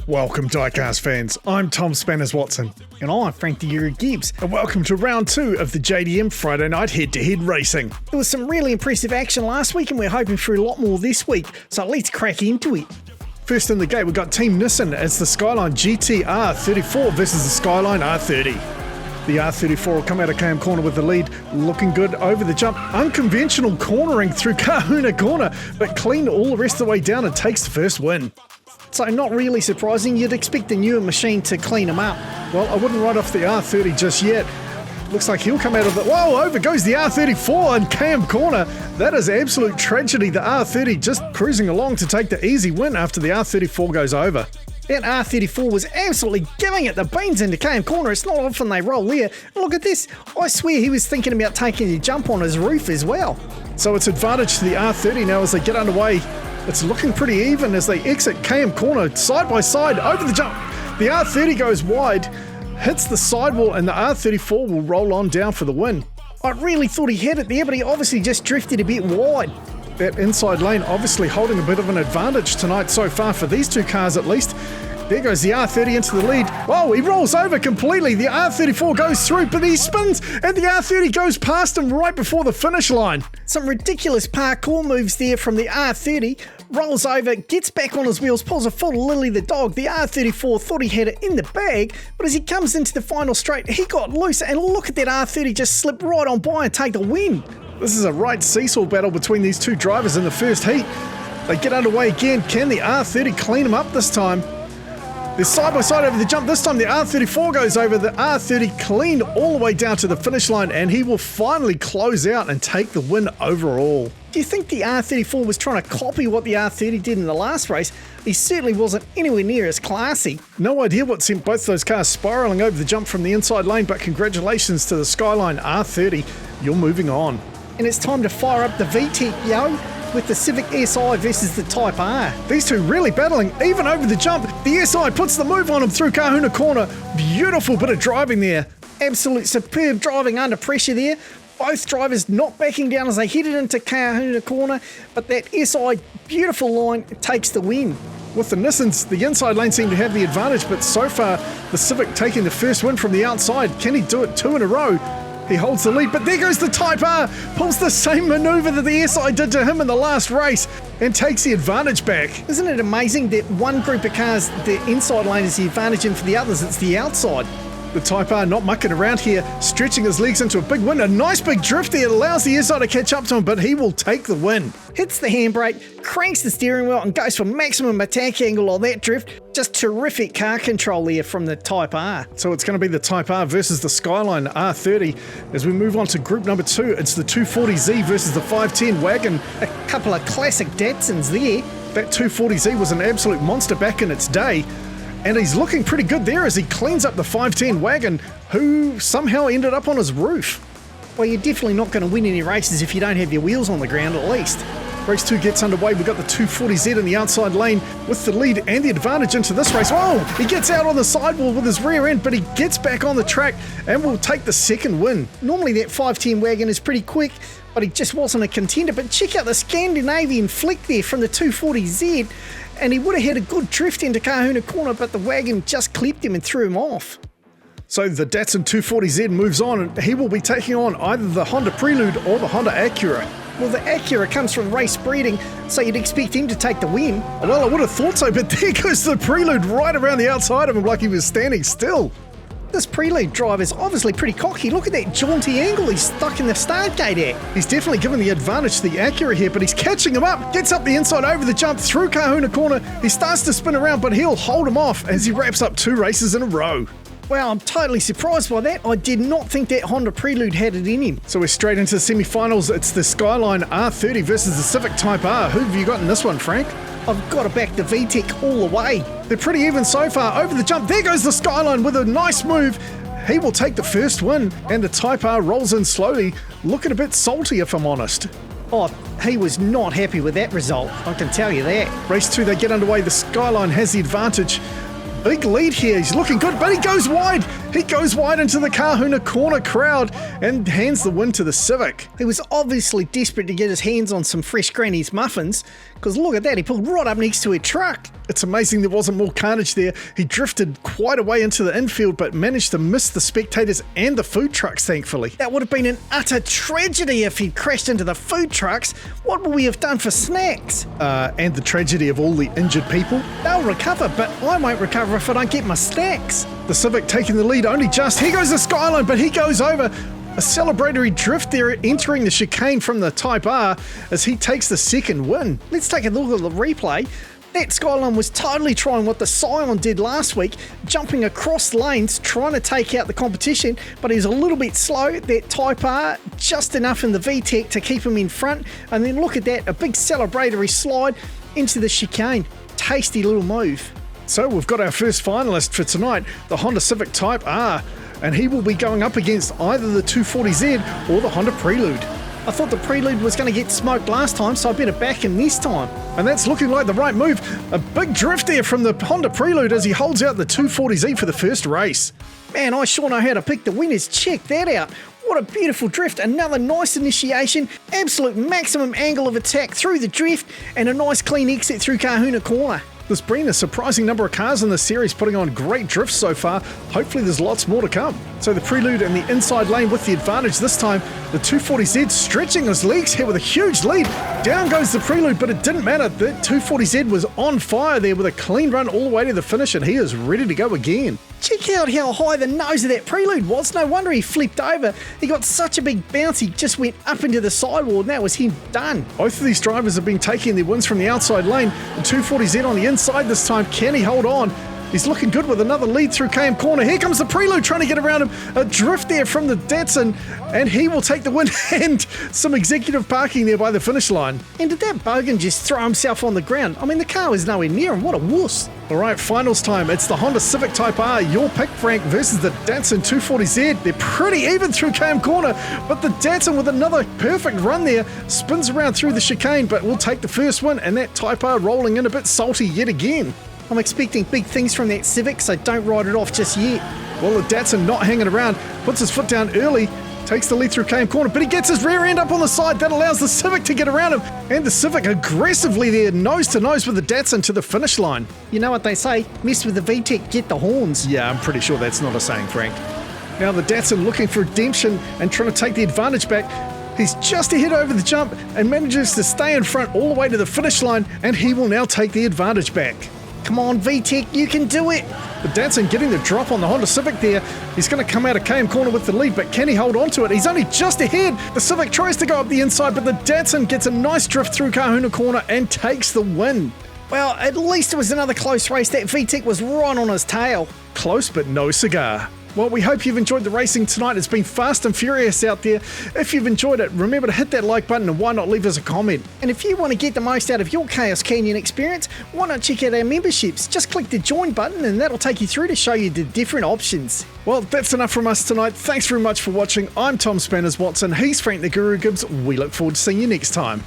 Welcome, diecast fans. I'm Tom Spanners-Watson. And I'm Frank the Euro Gibbs. And welcome to round 2 of the JDM Friday Night head-to-head racing. There was some really impressive action last week and we're hoping for a lot more this week, so let's crack into it. First in the gate, we've got Team Nissan as the SKYLINE GT R34 versus the SKYLINE R30. The R34 will come out of KM corner with the lead, looking good over the jump. Unconventional cornering through Kahuna corner, but clean all the rest of the way down and takes the first win. So not really surprising, you'd expect the newer machine to clean them up. Well, I wouldn't write off the R30 just yet. Looks like he'll come out of the... Whoa, over goes the R34 in KM corner. That is absolute tragedy. The R30 just cruising along to take the easy win after the R34 goes over. That R34 was absolutely giving it the beans into KM corner. It's not often they roll there. Look at this. I swear he was thinking about taking a jump on his roof as well. So it's advantage to the R30 now as they get underway. It's looking pretty even as they exit KM corner side by side over the jump. The R30 goes wide, hits the sidewall, and the R34 will roll on down for the win. I really thought he had it there, but he obviously just drifted a bit wide. That inside lane obviously holding a bit of an advantage tonight so far for these two cars at least. There goes the R30 into the lead. Whoa, he rolls over completely. The R34 goes through, but he spins, and the R30 goes past him right before the finish line. Some ridiculous parkour moves there from the R30. Rolls over, gets back on his wheels, pulls a full Lily the dog. The R34 thought he had it in the bag, but as he comes into the final straight, he got loose, and look at that R30 just slip right on by and take the win. This is a right seesaw battle between these two drivers in the first heat. They get underway again. Can the R30 clean them up this time? They're side by side over the jump. This time the R34 goes over. The R30 cleaned all the way down to the finish line, and he will finally close out and take the win overall. Do you think the R34 was trying to copy what the R30 did in the last race? He certainly wasn't anywhere near as classy. No idea what sent both those cars spiralling over the jump from the inside lane, but congratulations to the SKYLINE R30. You're moving on. And it's time to fire up the VTEC, yo, with the Civic SI versus the Type R. These two really battling, even over the jump. The SI puts the move on him through Kahuna corner. Beautiful bit of driving there. Absolute superb driving under pressure there. Both drivers not backing down as they headed into Kahuna corner, but that SI beautiful line takes the win. With the Nissans, the inside lane seemed to have the advantage, but so far the Civic taking the first win from the outside. Can he do it 2 in a row? He holds the lead, but there goes the Type R, pulls the same maneuver that the SI did to him in the last race and takes the advantage back. Isn't it amazing that one group of cars, the inside lane is the advantage, and for the others it's the outside? The Type R not mucking around here, stretching his legs into a big win. A nice big drift there, allows the SI to catch up to him, but he will take the win. Hits the handbrake, cranks the steering wheel and goes for maximum attack angle on that drift. Just terrific car control there from the Type R. So it's going to be the Type R versus the SKYLINE R30. As we move on to group number 2, it's the 240Z versus the 510 WAGON. A couple of classic Datsuns there. That 240Z was an absolute monster back in its day. And he's looking pretty good there as he cleans up the 510 WAGON, who somehow ended up on his roof. Well, you're definitely not going to win any races if you don't have your wheels on the ground at least. Race 2 gets underway. We've got the 240Z in the outside lane with the lead and the advantage into this race. Whoa! He gets out on the sidewall with his rear end, but he gets back on the track and will take the second win. Normally that 510 WAGON is pretty quick, but he just wasn't a contender. But check out the Scandinavian flick there from the 240Z. And he would have had a good drift into Kahuna corner, but the WAGON just clipped him and threw him off. So the Datsun 240Z moves on, and he will be taking on either the Honda Prelude or the Honda ACURA. Well, the ACURA comes from race breeding, so you'd expect him to take the win. Well, I would have thought so, but there goes the Prelude right around the outside of him like he was standing still. This Prelude driver's obviously pretty cocky. Look at that jaunty angle he's stuck in the start gate at. He's definitely given the advantage to the ACURA here, but he's catching him up. Gets up the inside over the jump through Kahuna corner. He starts to spin around, but he'll hold him off as he wraps up 2 races in a row. Wow, I'm totally surprised by that. I did not think that Honda Prelude had it in him. So we're straight into the semi-finals. It's the SKYLINE R30 versus the Civic Type R. Who have you got in this one, Frank? I've got to back the VTEC all the way. They're pretty even so far. Over the jump, there goes the SKYLINE with a nice move. He will take the first win, and the Type R rolls in slowly, looking a bit salty if I'm honest. Oh, he was not happy with that result, I can tell you that. Race 2, they get underway. The SKYLINE has the advantage. Big lead here. He's looking good, but he goes wide. He goes wide into the Kahuna Corner crowd and hands the win to the Civic. He was obviously desperate to get his hands on some fresh Granny's muffins, because look at that, he pulled right up next to a truck. It's amazing there wasn't more carnage there. He drifted quite a way into the infield, but managed to miss the spectators and the food trucks, thankfully. That would have been an utter tragedy if he'd crashed into the food trucks. What would we have done for snacks? And the tragedy of all the injured people. They'll recover, but I won't recover if I don't get my snacks. The Civic taking the lead only just. Here goes the SKYLINE, but he goes over. A celebratory drift there entering the chicane from the Type R as he takes the second win. Let's take a look at the replay. That SKYLINE was totally trying what the Scion did last week, jumping across lanes, trying to take out the competition, but he's a little bit slow. That Type R, just enough in the VTEC to keep him in front. And then look at that, a big celebratory slide into the chicane. Tasty little move. So we've got our first finalist for tonight, the Honda Civic Type R, and he will be going up against either the 240Z or the Honda Prelude. I thought the Prelude was going to get smoked last time, so I better back him this time. And that's looking like the right move. A big drift there from the Honda Prelude as he holds out the 240Z for the first race. Man, I sure know how to pick the winners. Check that out. What a beautiful drift. Another nice initiation, absolute maximum angle of attack through the drift, and a nice clean exit through Kahuna Corner. There's been a surprising number of cars in this series putting on great drifts so far. Hopefully there's lots more to come. So the Prelude in the inside lane with the advantage this time. The 240Z stretching his legs here with a huge lead. Down goes the Prelude, but it didn't matter. The 240Z was on fire there with a clean run all the way to the finish, and he is ready to go again. Check out how high the nose of that Prelude was. No wonder he flipped over. He got such a big bounce, he just went up into the sidewall, and that was him done. Both of these drivers have been taking their wins from the outside lane. The 240Z on the inside this time. Can he hold on? He's looking good with another lead through KM Corner. Here comes the Prelude trying to get around him. A drift there from the Datsun, and he will take the win, and some executive parking there by the finish line. And did that bogan just throw himself on the ground? I mean, the car was nowhere near him. What a wuss. All right, finals time. It's the Honda Civic Type R, your pick, Frank, versus the Datsun 240Z. They're pretty even through KM Corner, but the Datsun with another perfect run there spins around through the chicane, but will take the first win, and that Type R rolling in a bit salty yet again. I'm expecting big things from that Civic, so don't write it off just yet. Well, the Datsun not hanging around, puts his foot down early, takes the lead through KM Corner, but he gets his rear end up on the side. That allows the Civic to get around him, and the Civic aggressively there, nose to nose with the Datsun to the finish line. You know what they say, mess with the VTEC, get the horns. Yeah, I'm pretty sure that's not a saying, Frank. Now the Datsun looking for redemption and trying to take the advantage back. He's just ahead over the jump and manages to stay in front all the way to the finish line, and he will now take the advantage back. Come on, VTEC, you can do it. The Datsun getting the drop on the Honda Civic there. He's going to come out of KM Corner with the lead, but can he hold on to it? He's only just ahead. The Civic tries to go up the inside, but the Datsun gets a nice drift through Kahuna Corner and takes the win. Well, at least it was another close race. That VTEC was right on his tail. Close, but no cigar. Well, we hope you've enjoyed the racing tonight. It's been fast and furious out there. If you've enjoyed it, remember to hit that like button, and why not leave us a comment. And if you want to get the most out of your Chaos Canyon experience, why not check out our memberships? Just click the join button and that'll take you through to show you the different options. Well, that's enough from us tonight. Thanks very much for watching. I'm Tom Spanners Watson. He's Frank the Guru Gibbs. We look forward to seeing you next time.